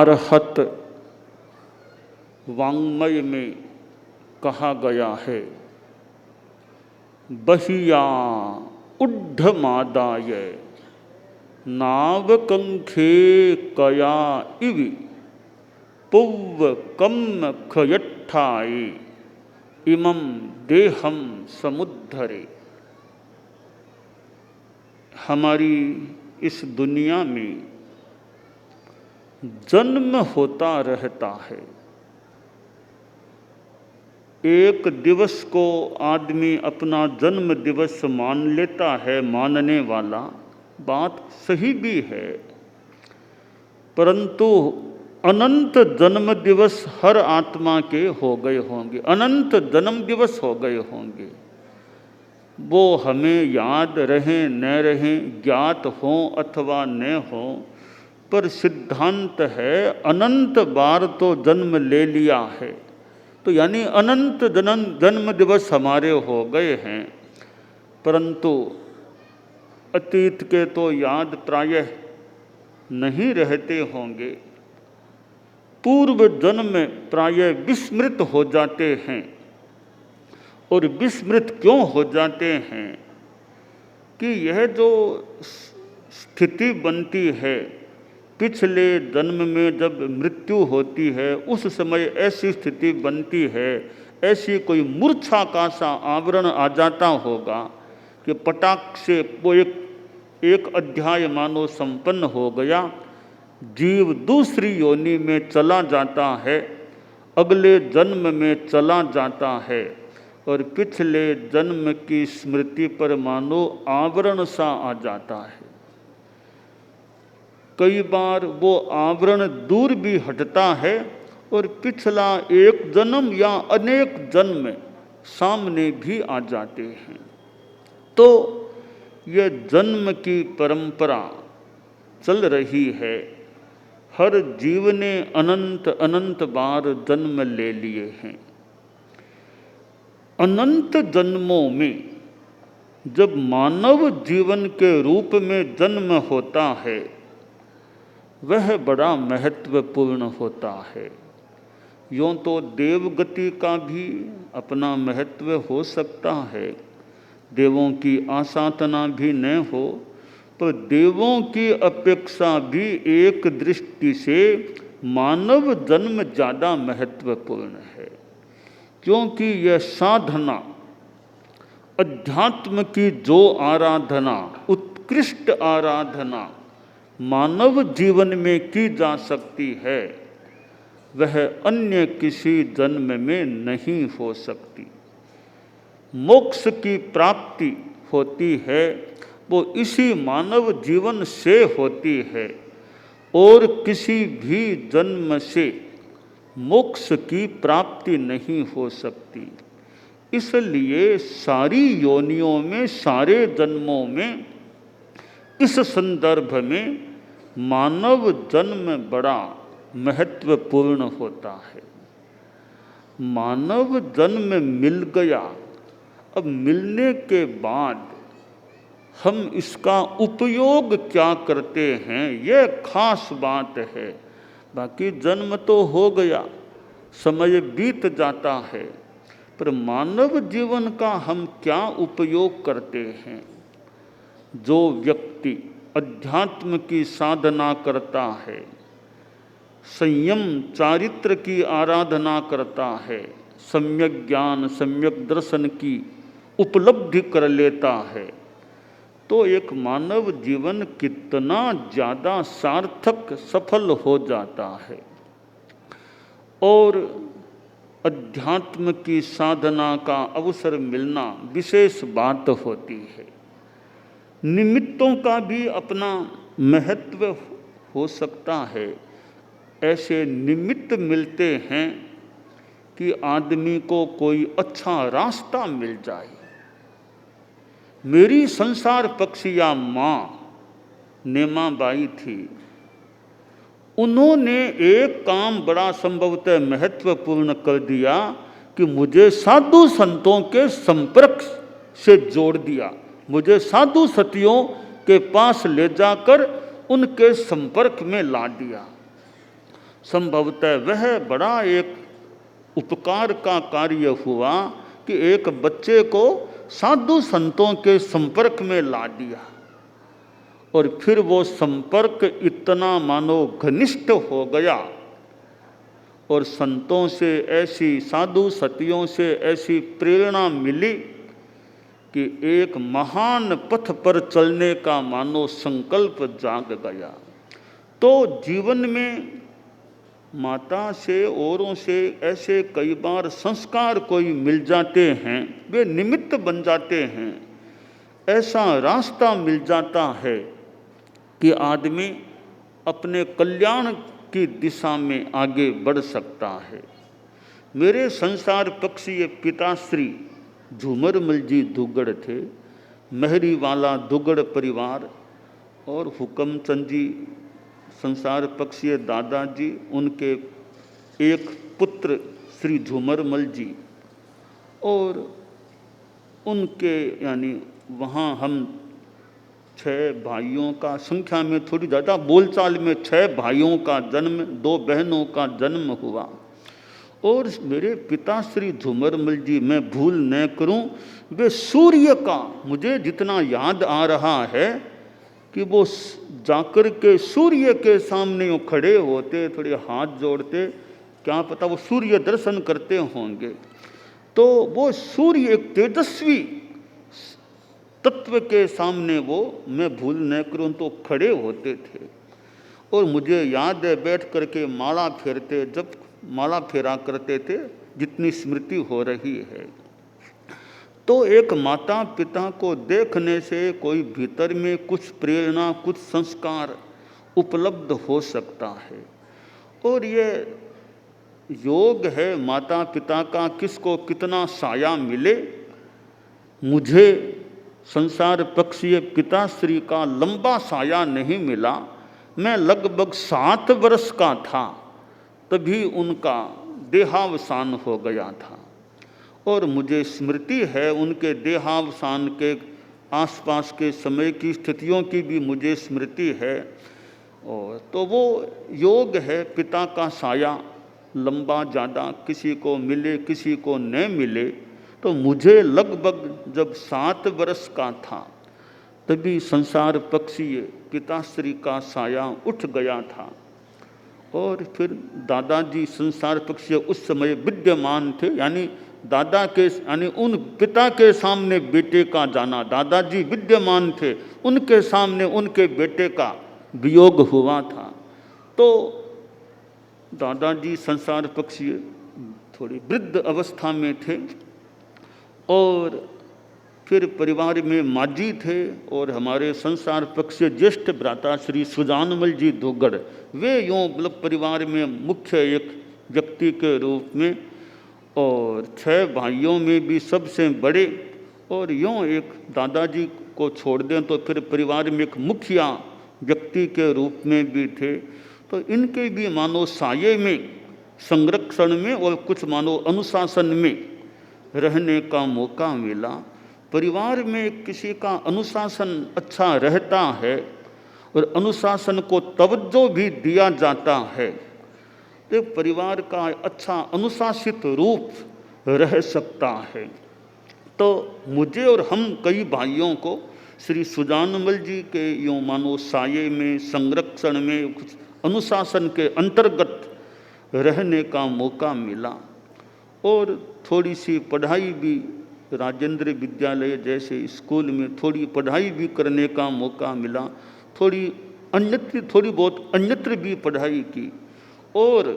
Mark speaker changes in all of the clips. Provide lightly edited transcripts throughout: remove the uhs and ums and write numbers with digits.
Speaker 1: आरहत वाङ्मय में कहा गया है, बहिया उड्ढमादाय नावकंखे कया इव पुव्व कम्म खयट्ठाये इमं देहम समुद्धरे। हमारी इस दुनिया में जन्म होता रहता है। एक दिवस को आदमी अपना जन्म दिवस मान लेता है, मानने वाला बात सही भी है, परंतु अनंत जन्म दिवस हर आत्मा के हो गए होंगे, अनंत जन्म दिवस हो गए होंगे। वो हमें याद रहें न रहें, ज्ञात हों अथवा न हों, पर सिद्धांत है अनंत बार तो जन्म ले लिया है, तो यानी अनंत जन्म दिवस हमारे हो गए हैं। परंतु अतीत के तो याद प्रायः नहीं रहते होंगे, पूर्व जन्म में प्रायः विस्मृत हो जाते हैं। और विस्मृत क्यों हो जाते हैं कि यह जो स्थिति बनती है, पिछले जन्म में जब मृत्यु होती है उस समय ऐसी स्थिति बनती है, ऐसी कोई मूर्छा का सा आवरण आ जाता होगा कि पटाख से वो एक अध्याय मानो संपन्न हो गया, जीव दूसरी योनि में चला जाता है, अगले जन्म में चला जाता है और पिछले जन्म की स्मृति पर मानो आवरण सा आ जाता है। कई बार वो आवरण दूर भी हटता है और पिछला एक जन्म या अनेक जन्म सामने भी आ जाते हैं। तो यह जन्म की परंपरा चल रही है। हर जीव ने अनंत अनंत बार जन्म ले लिए हैं। अनंत जन्मों में जब मानव जीवन के रूप में जन्म होता है, वह बड़ा महत्वपूर्ण होता है। यूँ तो देवगति का भी अपना महत्व हो सकता है, देवों की आसाधना भी न हो, तो देवों की अपेक्षा भी एक दृष्टि से मानव जन्म ज़्यादा महत्वपूर्ण है, क्योंकि यह साधना, अध्यात्म की जो आराधना, उत्कृष्ट आराधना मानव जीवन में की जा सकती है, वह अन्य किसी जन्म में नहीं हो सकती। मोक्ष की प्राप्ति होती है वो इसी मानव जीवन से होती है, और किसी भी जन्म से मोक्ष की प्राप्ति नहीं हो सकती। इसलिए सारी योनियों में, सारे जन्मों में, इस संदर्भ में मानव जन्म बड़ा महत्वपूर्ण होता है। मानव जन्म मिल गया, अब मिलने के बाद हम इसका उपयोग क्या करते हैं, यह खास बात है। बाकी जन्म तो हो गया, समय बीत जाता है, पर मानव जीवन का हम क्या उपयोग करते हैं। जो व्यक्ति अध्यात्म की साधना करता है, संयम चारित्र की आराधना करता है, सम्यक ज्ञान सम्यक दर्शन की उपलब्धि कर लेता है, तो एक मानव जीवन कितना ज़्यादा सार्थक सफल हो जाता है। और अध्यात्म की साधना का अवसर मिलना विशेष बात होती है। निमित्तों का भी अपना महत्व हो सकता है। ऐसे निमित्त मिलते हैं कि आदमी को कोई अच्छा रास्ता मिल जाए। मेरी संसार पक्षिया माँ नेमाबाई थी, उन्होंने एक काम बड़ा संभवतः महत्वपूर्ण कर दिया कि मुझे साधु संतों के संपर्क से जोड़ दिया, मुझे साधु सतियों के पास ले जाकर उनके संपर्क में ला दिया। संभवतः वह बड़ा एक उपकार का कार्य हुआ कि एक बच्चे को साधु संतों के संपर्क में ला दिया, और फिर वो संपर्क इतना मानो घनिष्ठ हो गया, और संतों से ऐसी, साधु सतियों से ऐसी प्रेरणा मिली कि एक महान पथ पर चलने का मानो संकल्प जाग गया। तो जीवन में माता से, औरों से ऐसे कई बार संस्कार कोई मिल जाते हैं, वे निमित्त बन जाते हैं, ऐसा रास्ता मिल जाता है कि आदमी अपने कल्याण की दिशा में आगे बढ़ सकता है। मेरे संसार पक्षीय पिताश्री झूमरमल जी दुग्गड़ थे, महरी वाला दुग्गड़ परिवार, और हुक्मचंद जी संसार पक्षीय दादाजी, उनके एक पुत्र श्री झूमरमल जी, और उनके यानी वहाँ हम 6 भाइयों का, संख्या में थोड़ी ज़्यादा, बोलचाल में 6 भाइयों का जन्म, 2 बहनों का जन्म हुआ। और मेरे पिता श्री झूमरमल जी, मैं भूल न करूं, वे सूर्य का, मुझे जितना याद आ रहा है कि वो जाकर के सूर्य के सामने वो खड़े होते, थोड़े हाथ जोड़ते, क्या पता वो सूर्य दर्शन करते होंगे। तो वो सूर्य एक तेजस्वी तत्व के सामने वो, मैं भूल न करूं, तो खड़े होते थे। और मुझे याद है बैठ करके माला फेरते, जब माला फेरा करते थे, जितनी स्मृति हो रही है। तो एक माता पिता को देखने से कोई भीतर में कुछ प्रेरणा, कुछ संस्कार उपलब्ध हो सकता है। और ये योग है माता पिता का, किसको कितना साया मिले। मुझे संसार पक्षीय पिताश्री का लंबा साया नहीं मिला, मैं लगभग 7 वर्ष का था, तभी उनका देहावसान हो गया था। और मुझे स्मृति है उनके देहावसान के आसपास के समय की स्थितियों की भी मुझे स्मृति है। और तो वो योग है, पिता का साया लंबा ज़्यादा, किसी को मिले किसी को न मिले। तो मुझे लगभग जब 7 वर्ष का था, तभी संसार पक्षीय पिताश्री का साया उठ गया था। और फिर दादाजी संसार पक्षीय उस समय विद्यमान थे, यानी दादा के, यानी उन पिता के सामने बेटे का जाना, दादाजी विद्यमान थे, उनके सामने उनके बेटे का वियोग हुआ था। तो दादाजी संसार पक्षीय थोड़ी वृद्ध अवस्था में थे। और फिर परिवार में माजी थे, और हमारे संसार पक्षीय ज्येष्ठ भ्राता श्री सुजानमल जी दुग्गड़, वे यूँ मतलब परिवार में मुख्य एक व्यक्ति के रूप में, और 6 भाइयों में भी सबसे बड़े, और यूँ एक दादाजी को छोड़ दें तो फिर परिवार में एक मुखिया व्यक्ति के रूप में भी थे। तो इनके भी मानो साये में, संरक्षण में और कुछ मानो अनुशासन में रहने का मौका मिला। परिवार में किसी का अनुशासन अच्छा रहता है और अनुशासन को तवज्जो भी दिया जाता है, तो परिवार का अच्छा अनुशासित रूप रह सकता है। तो मुझे और हम कई भाइयों को श्री सुजानमल जी के यूँ मानो साये में, संरक्षण में, कुछ अनुशासन के अंतर्गत रहने का मौका मिला। और थोड़ी सी पढ़ाई भी राजेंद्र विद्यालय जैसे स्कूल में थोड़ी पढ़ाई भी करने का मौका मिला, थोड़ी बहुत अन्यत्र भी पढ़ाई की। और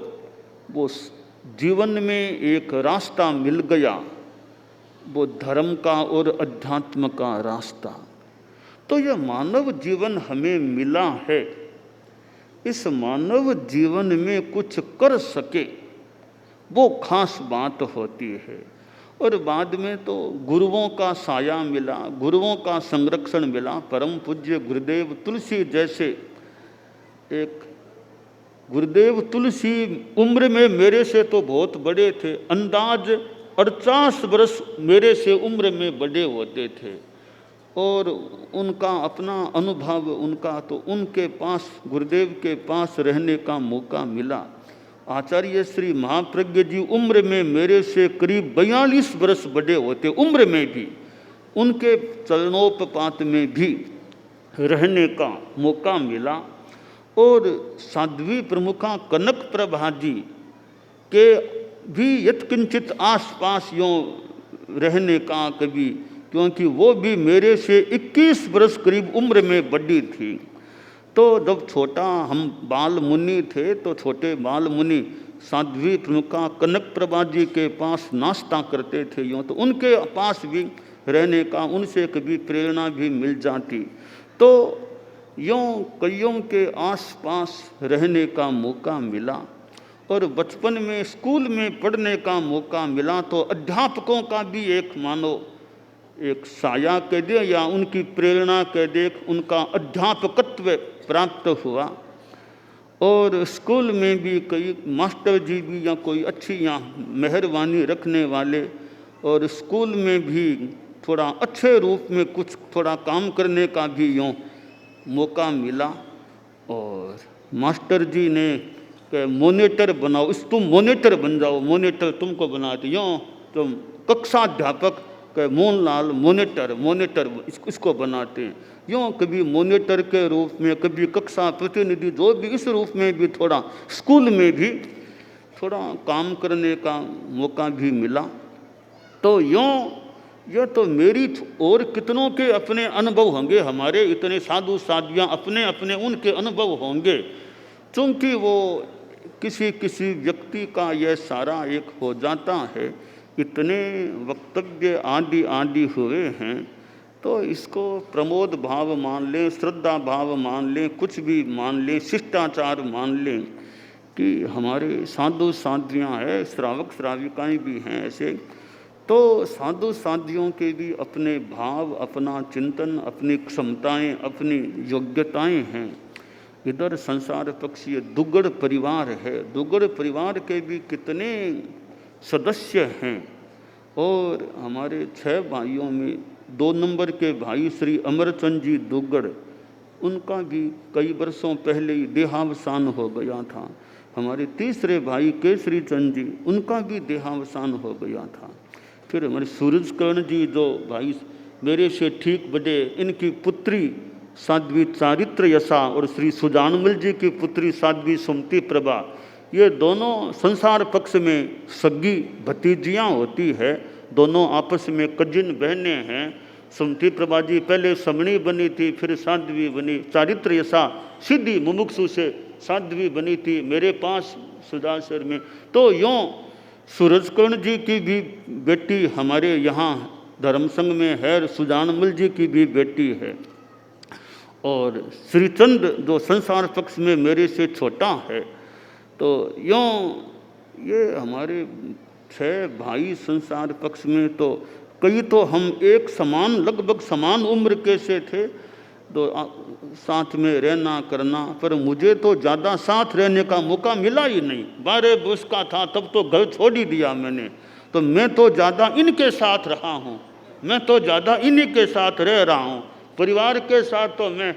Speaker 1: वो जीवन में एक रास्ता मिल गया, वो धर्म का और अध्यात्म का रास्ता। तो यह मानव जीवन हमें मिला है, इस मानव जीवन में कुछ कर सके वो खास बात होती है। और बाद में तो गुरुओं का साया मिला, गुरुओं का संरक्षण मिला। परम पूज्य गुरुदेव तुलसी जैसे एक, गुरुदेव तुलसी उम्र में मेरे से तो बहुत बड़े थे, अंदाज 48 वर्ष मेरे से उम्र में बड़े होते थे। और उनका अपना अनुभव, उनका तो उनके पास, गुरुदेव के पास रहने का मौका मिला। आचार्य श्री महाप्रज्ञ जी उम्र में मेरे से करीब 42 वर्ष बड़े होते, उम्र में भी उनके चरणोपपात में भी रहने का मौका मिला। और साध्वी प्रमुखा कनक प्रभा जी के भी यत्किंचित आसपास यूँ रहने का कभी, क्योंकि वो भी मेरे से 21 वर्ष करीब उम्र में बड़ी थी। तो जब छोटा हम बाल मुनि थे तो छोटे बाल मुनि साध्वी प्रमुखा कनक प्रभा जी के पास नाश्ता करते थे यूँ, तो उनके पास भी रहने का, उनसे कभी प्रेरणा भी मिल जाती। तो यूँ कईयों के आसपास रहने का मौका मिला। और बचपन में स्कूल में पढ़ने का मौका मिला तो अध्यापकों का भी एक मानो एक साया कह दे या उनकी प्रेरणा कह दे, उनका अध्यापकत्व प्राप्त हुआ। और स्कूल में भी कई मास्टर जी भी या कोई अच्छी या मेहरबानी रखने वाले, और स्कूल में भी थोड़ा अच्छे रूप में कुछ थोड़ा काम करने का भी यूँ मौका मिला। और मास्टर जी ने कि मॉनिटर बनाओ, इस तुम मॉनिटर बन जाओ, मॉनिटर तुमको बनाते यूँ, तुम कक्षाध्यापक के मोहनलाल मॉनिटर इसको बनाते हैं यूँ, कभी मॉनिटर के रूप में, कभी कक्षा प्रतिनिधि, जो भी इस रूप में भी थोड़ा स्कूल में भी थोड़ा काम करने का मौका भी मिला। तो यूँ यह तो मेरी और कितनों के अपने अनुभव होंगे, हमारे इतने साधु साधियाँ अपने अपने उनके अनुभव होंगे, क्योंकि वो किसी किसी व्यक्ति का यह सारा एक हो जाता है। इतने वक्तव्य आदि आदि हुए हैं तो इसको प्रमोद भाव मान लें, श्रद्धा भाव मान लें, कुछ भी मान लें, शिष्टाचार मान लें कि हमारे साधु साधियाँ हैं, श्रावक श्राविकाएँ भी हैं ऐसे। तो साधु साधियों के भी अपने भाव, अपना चिंतन, अपनी क्षमताएं, अपनी योग्यताएं हैं। इधर संसार पक्षीय दुग्गड़ परिवार है, दुग्गड़ परिवार के भी कितने सदस्य हैं। और हमारे 6 भाइयों में 2 नंबर के भाई श्री अमरचंद जी दुग्गड़, उनका भी कई वर्षों पहले ही देहावसान हो गया था। हमारे तीसरे भाई केसरी चंद जी, उनका भी देहावसान हो गया था। फिर हमारे सूरज कर्ण जी जो भाई मेरे से ठीक बड़े, इनकी पुत्री साध्वी चारित्र यशा और श्री सुजानमल जी की पुत्री साध्वी सुमति प्रभा, ये दोनों संसार पक्ष में सगी भतीजियाँ होती है, दोनों आपस में कजिन बहनें हैं। सुमति प्रभा जी पहले समणी बनी थी, फिर साध्वी बनी। चारित्र यशा सीधी मुमुक्षु से साध्वी बनी थी मेरे पास सुदासर में। तो यूँ सूरज कर्ण जी की भी बेटी हमारे यहाँ धर्मसंघ में है, सुजानमल जी की भी बेटी है। और श्रीचंद जो संसार पक्ष में मेरे से छोटा है। तो यूँ ये हमारे 6 भाई संसार पक्ष में, तो कई तो हम एक समान लगभग समान उम्र के से थे, तो साथ में रहना करना, पर मुझे तो ज़्यादा साथ रहने का मौका मिला ही नहीं। 12 वर्ष का था तब तो घर छोड़ ही दिया मैंने। तो मैं तो ज़्यादा इनके साथ रहा हूँ, मैं तो ज़्यादा इन्हीं के साथ रह रहा हूँ। परिवार के साथ तो मैं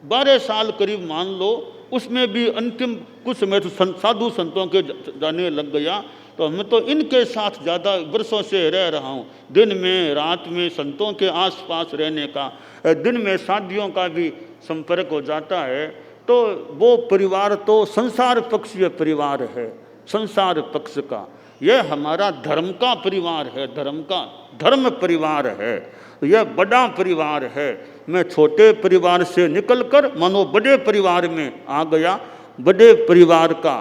Speaker 1: 12 साल करीब मान लो, उसमें भी अंतिम कुछ समय तो साधु संतों के जाने लग गया। तो मैं तो इनके साथ ज़्यादा वर्षों से रह रहा हूँ। दिन में रात में संतों के आसपास रहने का, दिन में साधियों का भी संपर्क हो जाता है। तो वो परिवार तो संसार पक्षीय परिवार है, संसार पक्ष का। यह हमारा धर्म का परिवार है, धर्म परिवार है, यह बड़ा परिवार है। मैं छोटे परिवार से निकलकर मानो बड़े परिवार में आ गया, बड़े परिवार का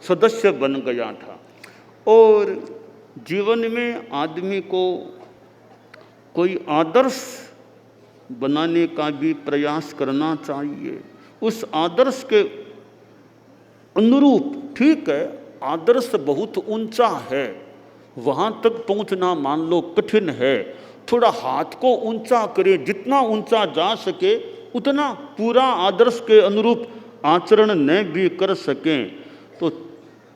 Speaker 1: सदस्य बन गया था। और जीवन में आदमी को कोई आदर्श बनाने का भी प्रयास करना चाहिए। उस आदर्श के अनुरूप, ठीक है, आदर्श बहुत ऊंचा है, वहाँ तक पहुँचना मान लो कठिन है। थोड़ा हाथ को ऊंचा करें, जितना ऊंचा जा सके उतना पूरा आदर्श के अनुरूप आचरण न भी कर सकें तो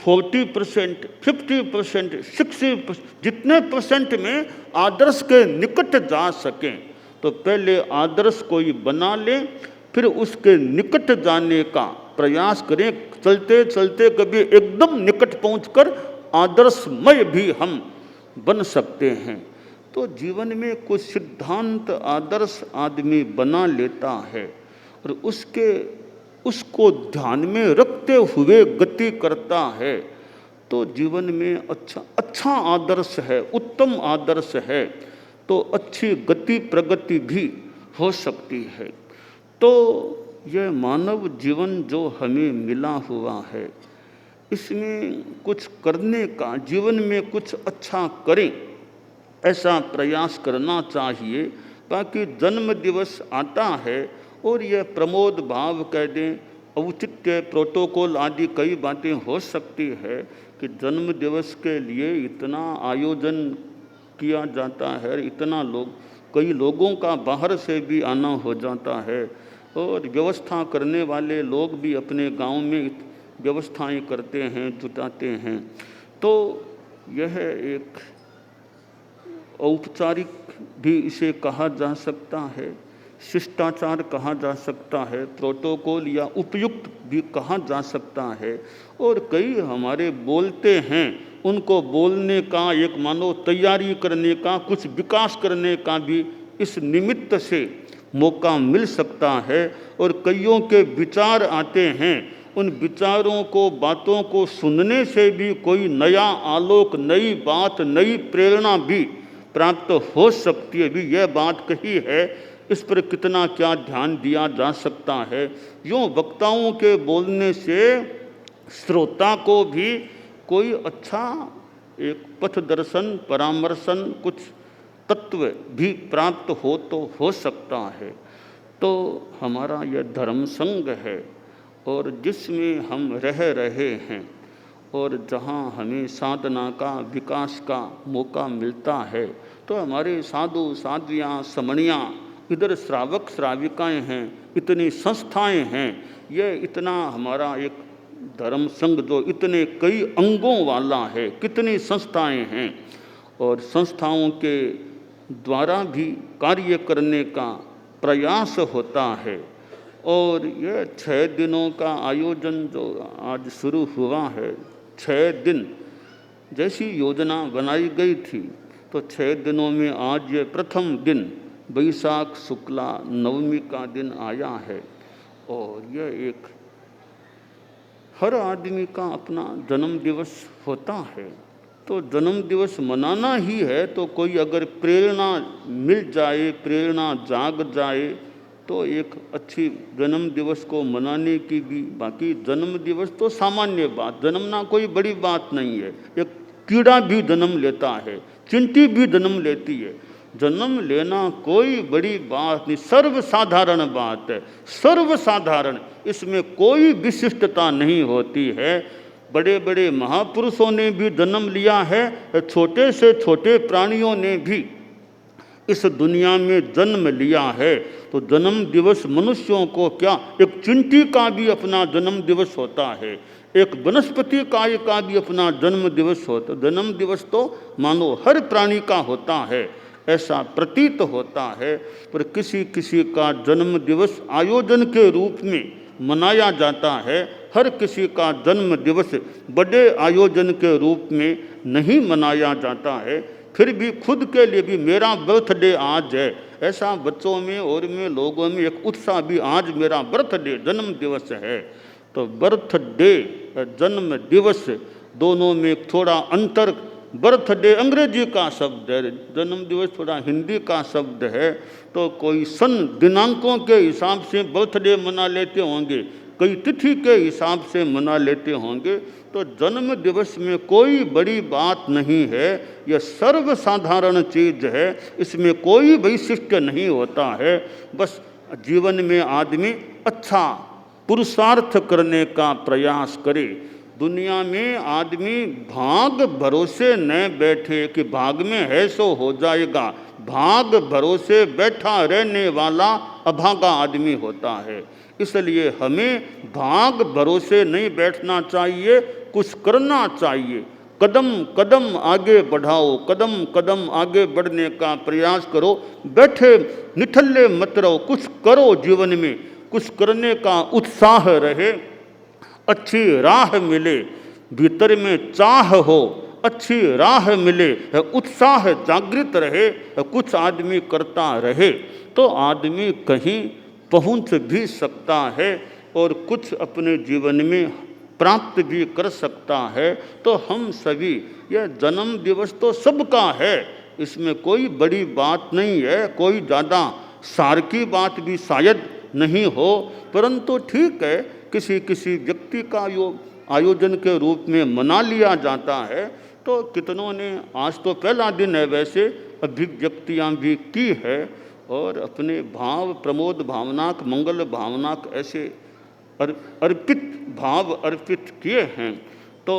Speaker 1: 40%, 50%, 60%, जितने परसेंट में आदर्श के निकट जा सकें तो पहले आदर्श कोई बना लें, फिर उसके निकट जाने का प्रयास करें। चलते चलते कभी एकदम निकट पहुंचकर आदर्शमय भी हम बन सकते हैं। तो जीवन में कुछ सिद्धांत आदर्श आदमी बना लेता है और उसको ध्यान में रखते हुए गति करता है, तो जीवन में अच्छा आदर्श है, उत्तम आदर्श है, तो अच्छी गति प्रगति भी हो सकती है। तो यह मानव जीवन जो हमें मिला हुआ है, इसमें कुछ करने का, जीवन में कुछ अच्छा करें ऐसा प्रयास करना चाहिए। बाकी जन्म दिवस आता है और यह प्रमोद भाव कह दें, औचित्य प्रोटोकॉल आदि कई बातें हो सकती है कि जन्म दिवस के लिए इतना आयोजन किया जाता है, इतना कई लोगों का बाहर से भी आना हो जाता है और व्यवस्था करने वाले लोग भी अपने गांव में व्यवस्थाएं करते हैं, जुटाते हैं। तो यह एक औपचारिक भी इसे कहा जा सकता है, शिष्टाचार कहा जा सकता है, प्रोटोकॉल या उपयुक्त भी कहा जा सकता है। और कई हमारे बोलते हैं, उनको बोलने का एक मानो तैयारी करने का, कुछ विकास करने का भी इस निमित्त से मौका मिल सकता है। और कईयों के विचार आते हैं, उन विचारों को, बातों को सुनने से भी कोई नया आलोक, नई बात, नई प्रेरणा भी प्राप्त हो सकती है। भी यह बात कही है, इस पर कितना क्या ध्यान दिया जा सकता है। यूँ वक्ताओं के बोलने से श्रोता को भी कोई अच्छा एक पथ दर्शन, परामर्शन, कुछ तत्व भी प्राप्त हो तो हो सकता है। तो हमारा यह धर्म संघ है और जिसमें हम रह रहे हैं और जहाँ हमें साधना का, विकास का मौका मिलता है, तो हमारे साधु साध्वियाँ, समणियाँ, इधर श्रावक श्राविकाएँ हैं, इतनी संस्थाएं हैं, यह इतना हमारा एक धर्म संघ जो इतने कई अंगों वाला है, कितनी संस्थाएं हैं और संस्थाओं के द्वारा भी कार्य करने का प्रयास होता है। और यह 6 दिनों का आयोजन जो आज शुरू हुआ है, 6 दिन जैसी योजना बनाई गई थी, तो 6 दिनों में आज ये प्रथम दिन बैसाख शुक्ला नवमी का दिन आया है। और यह एक हर आदमी का अपना जन्म दिवस होता है, तो जन्म दिवस मनाना ही है। तो कोई अगर प्रेरणा मिल जाए, प्रेरणा जाग जाए, तो एक अच्छी जन्म दिवस को मनाने की भी। बाकी जन्म दिवस तो सामान्य बात, जन्मना कोई बड़ी बात नहीं है। एक कीड़ा भी जन्म लेता है, चींटी भी जन्म लेती है, जन्म लेना कोई बड़ी बात नहीं, सर्वसाधारण बात है, सर्वसाधारण, इसमें कोई विशिष्टता नहीं होती है। बड़े बड़े महापुरुषों ने भी जन्म लिया है, छोटे से छोटे प्राणियों ने भी इस दुनिया में जन्म लिया है। तो जन्म दिवस मनुष्यों को क्या, एक चींटी का भी अपना जन्म दिवस होता है, एक वनस्पति काय का भी अपना जन्म दिवस होता है। जन्म दिवस तो मानो हर प्राणी का होता है, ऐसा प्रतीत होता है। पर किसी किसी का जन्म दिवस आयोजन के रूप में मनाया जाता है, हर किसी का जन्म दिवस बड़े आयोजन के रूप में नहीं मनाया जाता है। फिर भी खुद के लिए भी मेरा बर्थडे आज है, ऐसा बच्चों में और में लोगों में एक उत्साह भी, आज मेरा बर्थडे, जन्म दिवस है। तो बर्थडे, जन्म दिवस, दोनों में थोड़ा अंतर। बर्थडे अंग्रेजी का शब्द है, जन्म दिवस थोड़ा हिंदी का शब्द है। तो कोई सन दिनांकों के हिसाब से बर्थडे मना लेते होंगे, कई तिथि के हिसाब से मना लेते होंगे। तो जन्म दिवस में कोई बड़ी बात नहीं है, यह सर्वसाधारण चीज़ है, इसमें कोई वैशिष्ट्य नहीं होता है। बस जीवन में आदमी अच्छा पुरुषार्थ करने का प्रयास करे। दुनिया में आदमी भाग भरोसे न बैठे कि भाग में है सो हो जाएगा, भाग भरोसे बैठा रहने वाला अभागा आदमी होता है। इसलिए हमें भाग भरोसे नहीं बैठना चाहिए, कुछ करना चाहिए। कदम कदम आगे बढ़ाओ, कदम कदम आगे बढ़ने का प्रयास करो, बैठे निठल्ले मत रहो, कुछ करो, जीवन में कुछ करने का उत्साह रहे। अच्छी राह मिले, भीतर में चाह हो, अच्छी राह मिले, उत्साह जागृत रहे, कुछ आदमी करता रहे तो आदमी कहीं पहुंच भी सकता है और कुछ अपने जीवन में प्राप्त भी कर सकता है। तो हम सभी, यह जन्म दिवस तो सबका है, इसमें कोई बड़ी बात नहीं है, कोई ज़्यादा सार की बात भी शायद नहीं हो, परंतु ठीक है, किसी किसी व्यक्ति का आयोजन के रूप में मना लिया जाता है। तो कितनों ने, आज तो पहला दिन है वैसे, अभिव्यक्तियाँ भी की है और अपने भाव प्रमोद भावनाक मंगल भावनाक ऐसे अर्पित भाव अर्पित किए हैं। तो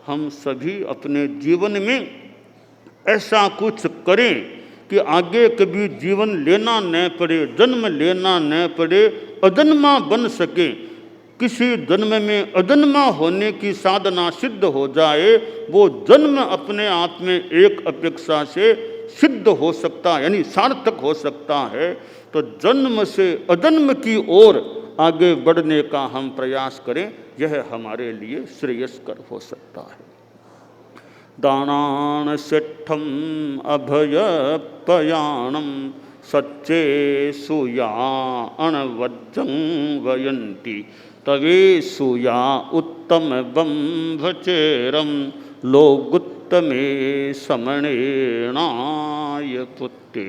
Speaker 1: हम सभी अपने जीवन में ऐसा कुछ करें कि आगे कभी जीवन लेना न पड़े, जन्म लेना न पड़े, अजन्मा बन सके, किसी जन्म में अजन्मा होने की साधना सिद्ध हो जाए, वो जन्म अपने आप में एक अपेक्षा से सिद्ध हो सकता है, यानी सार्थक हो सकता है। तो जन्म से अजन्म की ओर आगे बढ़ने का हम प्रयास करें, यह हमारे लिए श्रेयस्कर हो सकता है। दानान सिद्धम अभयपयाणम सच्चे सुया अणवज्जं वयंती तवे सुया उत्तम बंभचेरम लोगुत्तमे समणेनाय पुत्ते